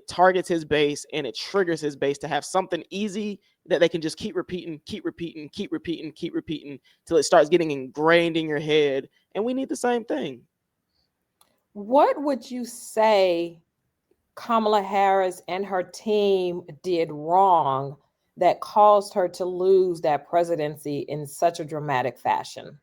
targets his base and it triggers his base to have something easy that they can just keep repeating till it starts getting ingrained in your head. And we need the same thing. What would you say Kamala Harris and her team did wrong that caused her to lose that presidency in such a dramatic fashion?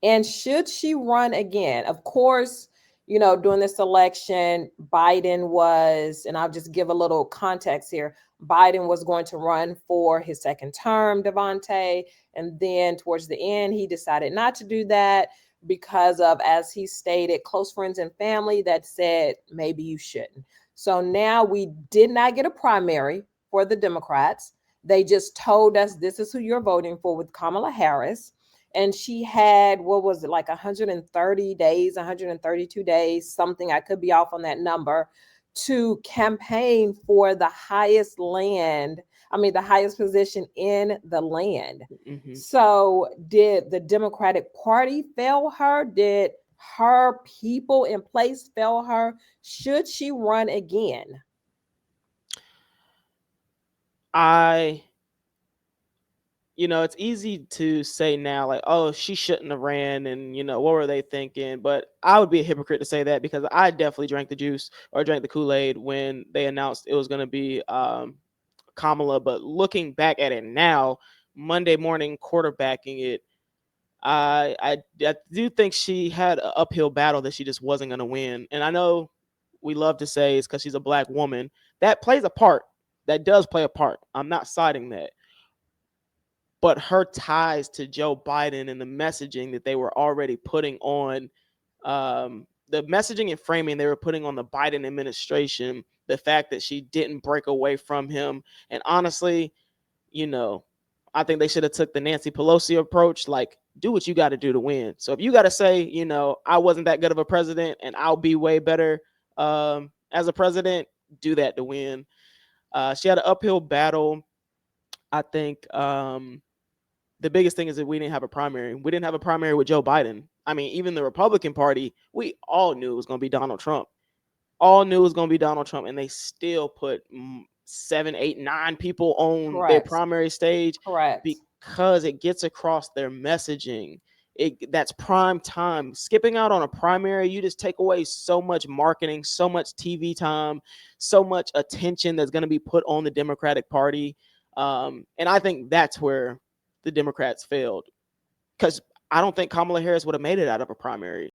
And should she run again? Of course, during this election, Biden was, and I'll just give a little context here, Biden was going to run for his second term, Devontae. And then towards the end, he decided not to do that because of, as he stated, close friends and family that said, maybe you shouldn't. So now we did not get a primary for the Democrats. They just told us this is who you're voting for with Kamala Harris. And she had, what was it, like 130 days, 132 days, something, I could be off on that number, to campaign for the highest the highest position in the land. Mm-hmm. So did the Democratic Party fail her? Did her people in place fail her? Should she run again? It's easy to say now, like, oh, she shouldn't have ran, and what were they thinking? But I would be a hypocrite to say that, because I definitely drank the juice or drank the Kool-Aid when they announced it was going to be Kamala. But looking back at it now, Monday morning quarterbacking it, I do think she had an uphill battle that she just wasn't going to win. And I know we love to say it's because she's a black woman. That plays a part. That does play a part. I'm not citing that. But her ties to Joe Biden and the messaging that they were already putting on, the messaging and framing they were putting on the Biden administration, the fact that she didn't break away from him. And honestly, I think they should have took the Nancy Pelosi approach, like, do what you got to do to win. So if you got to say, I wasn't that good of a president and I'll be way better as a president, do that to win. She had an uphill battle. I think the biggest thing is that we didn't have a primary. We didn't have a primary with Joe Biden. I mean, even the Republican Party, we all knew it was going to be Donald Trump. All knew it was going to be Donald Trump, and they still put 7, 8, 9 people on their Correct. primary stage Correct. because it gets across their messaging. That's prime time. Skipping out on a primary, you just take away so much marketing, so much TV time, so much attention that's going to be put on the Democratic Party. And I think that's where the Democrats failed, because I don't think Kamala Harris would have made it out of a primary.